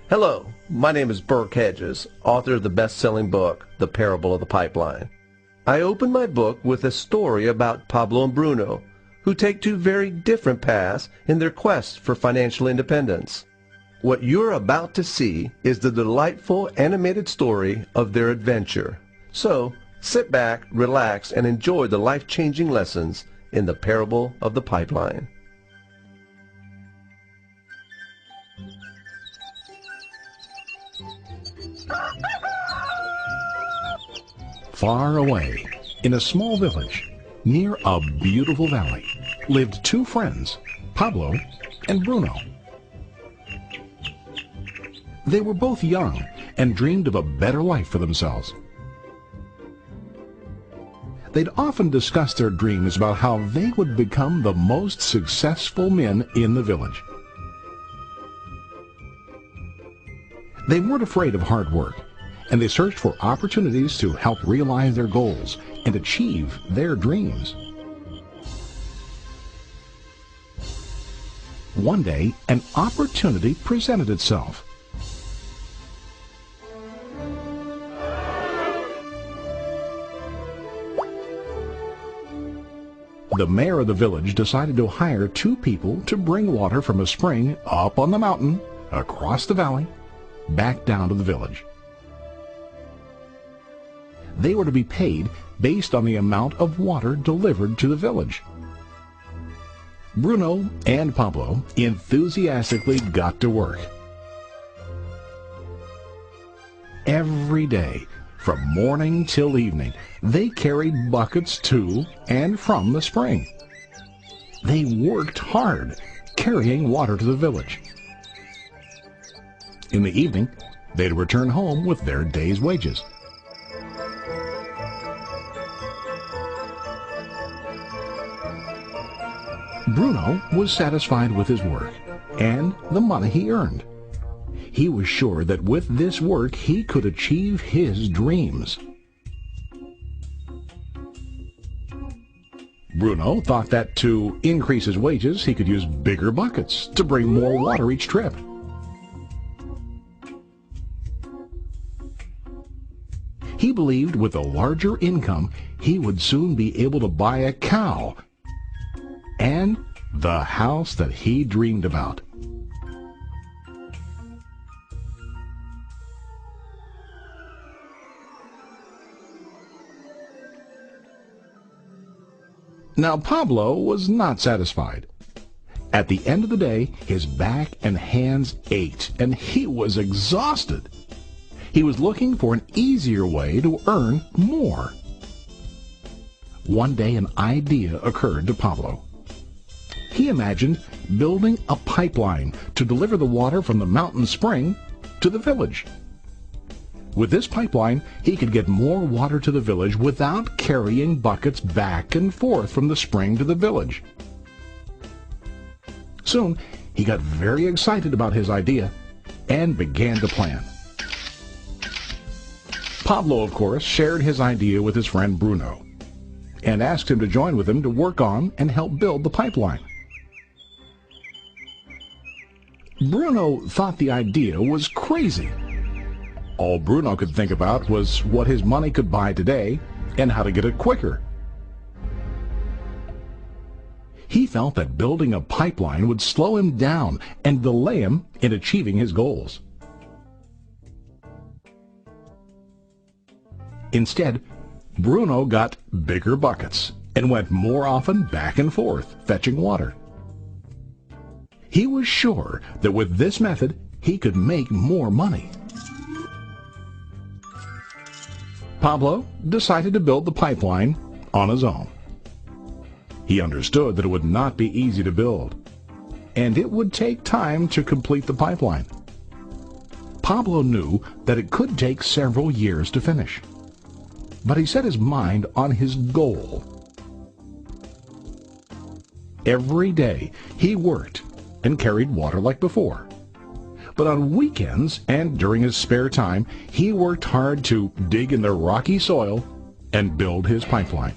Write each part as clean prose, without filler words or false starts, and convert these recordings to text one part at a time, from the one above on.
Hello, my name is Burke Hedges, author of the best-selling book, The Parable of the Pipeline. I open my book with a story about Pablo and Bruno, who take two very different paths in their quest for financial independence. What you're about to see is the delightful animated story of their adventure. So, sit back, relax, and enjoy the life-changing lessons in The Parable of the Pipeline. Far away, in a small village, near a beautiful valley, lived two friends, Pablo and Bruno. They were both young and dreamed of a better life for themselves. They'd often discuss their dreams about how they would become the most successful men in the village. They weren't afraid of hard work, and they searched for opportunities to help realize their goals and achieve their dreams. One day, an opportunity presented itself. The mayor of the village decided to hire two people to bring water from a spring up on the mountain, across the valley, back down to the village. They were to be paid based on the amount of water delivered to the village. Bruno and Pablo enthusiastically got to work. Every day, from morning till evening, they carried buckets to and from the spring. They worked hard, carrying water to the village. In the evening, they'd return home with their day's wages. Bruno was satisfied with his work and the money he earned. He was sure that with this work he could achieve his dreams. Bruno thought that to increase his wages he could use bigger buckets to bring more water each trip. He believed with a larger income he would soon be able to buy a cow and the house that he dreamed about. Now Pablo was not satisfied. At the end of the day, his back and hands ached, and he was exhausted. He was looking for an easier way to earn more. One day an idea occurred to Pablo. He imagined building a pipeline to deliver the water from the mountain spring to the village. With this pipeline, he could get more water to the village without carrying buckets back and forth from the spring to the village. Soon, he got very excited about his idea and began to plan. Pablo, of course, shared his idea with his friend Bruno and asked him to join with him to work on and help build the pipeline. Bruno thought the idea was crazy. All Bruno could think about was what his money could buy today and how to get it quicker. He felt that building a pipeline would slow him down and delay him in achieving his goals. Instead, Bruno got bigger buckets and went more often back and forth fetching water. He was sure that with this method he could make more money. Pablo decided to build the pipeline on his own. He understood that it would not be easy to build, and it would take time to complete the pipeline. Pablo knew that it could take several years to finish, but he set his mind on his goal. Every day he worked and carried water like before. But on weekends and during his spare time, he worked hard to dig in the rocky soil and build his pipeline.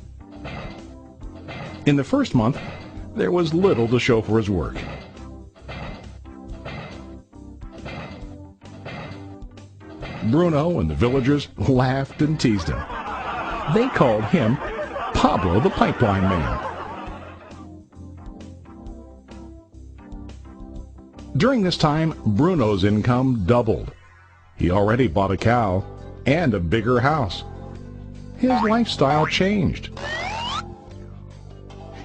In the first month, there was little to show for his work. Bruno and the villagers laughed and teased him. They called him Pablo the Pipeline Man. During this time, Bruno's income doubled. He already bought a cow and a bigger house. His lifestyle changed.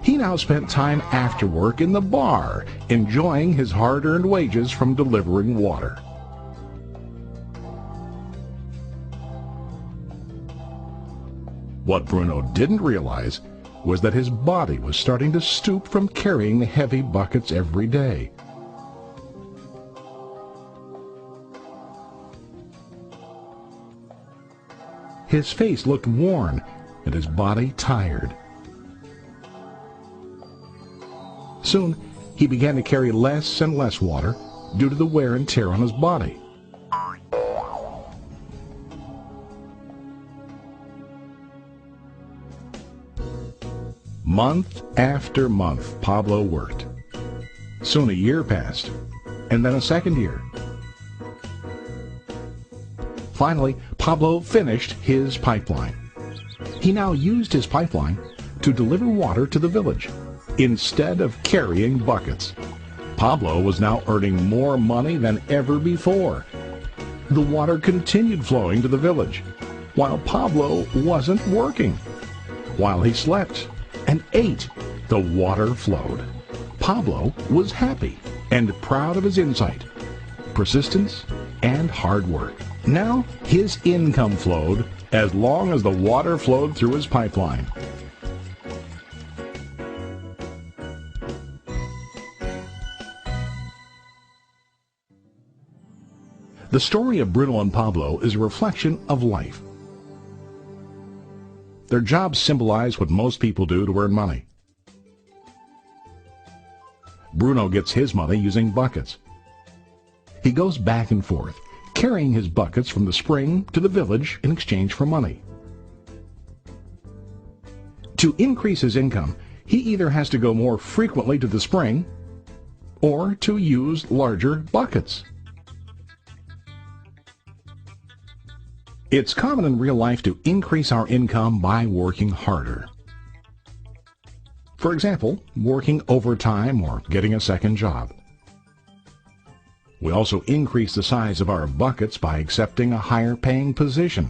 He now spent time after work in the bar, enjoying his hard-earned wages from delivering water. What Bruno didn't realize was that his body was starting to stoop from carrying the heavy buckets every day. His face looked worn and his body tired. Soon, he began to carry less and less water due to the wear and tear on his body. Month after month, Pablo worked. Soon a year passed, and then a second year. Finally, Pablo finished his pipeline. He now used his pipeline to deliver water to the village instead of carrying buckets. Pablo was now earning more money than ever before. The water continued flowing to the village, while Pablo wasn't working. While he slept and ate, the water flowed. Pablo was happy and proud of his insight, persistence, and hard work. Now his income flowed as long as the water flowed through his pipeline. The story of Bruno and Pablo is a reflection of life. Their jobs symbolize what most people do to earn money. Bruno gets his money using buckets. He goes back and forth, carrying his buckets from the spring to the village in exchange for money. To increase his income, he either has to go more frequently to the spring or to use larger buckets. It's common in real life to increase our income by working harder. For example, working overtime or getting a second job. We also increase the size of our buckets by accepting a higher paying position,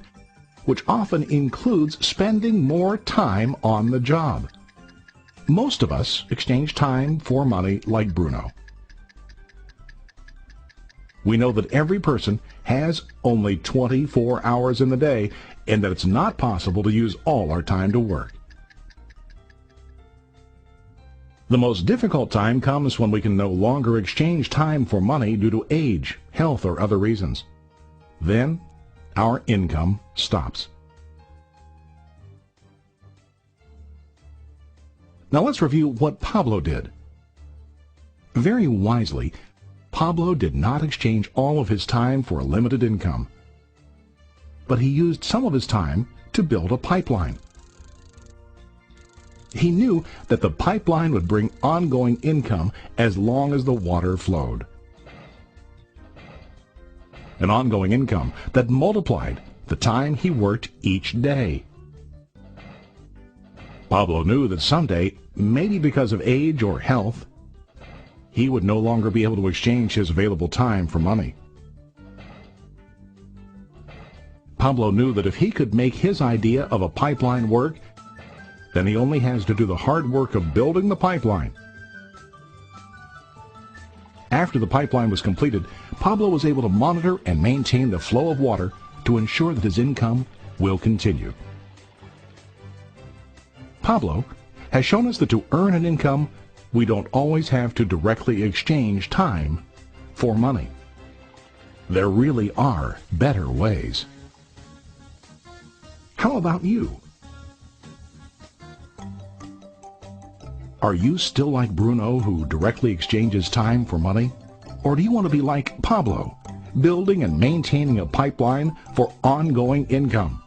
which often includes spending more time on the job. Most of us exchange time for money like Bruno. We know that every person has only 24 hours in the day and that it's not possible to use all our time to work. The most difficult time comes when we can no longer exchange time for money due to age, health, or other reasons. Then, our income stops. Now let's review what Pablo did. Very wisely, Pablo did not exchange all of his time for a limited income, but he used some of his time to build a pipeline. He knew that the pipeline would bring ongoing income as long as the water flowed. An ongoing income that multiplied the time he worked each day. Pablo knew that someday, maybe because of age or health, he would no longer be able to exchange his available time for money. Pablo knew that if he could make his idea of a pipeline work, then he only has to do the hard work of building the pipeline. After the pipeline was completed, Pablo was able to monitor and maintain the flow of water to ensure that his income will continue. Pablo has shown us that to earn an income, we don't always have to directly exchange time for money. There really are better ways. How about you? Are you still like Bruno, who directly exchanges time for money? Or do you want to be like Pablo, building and maintaining a pipeline for ongoing income?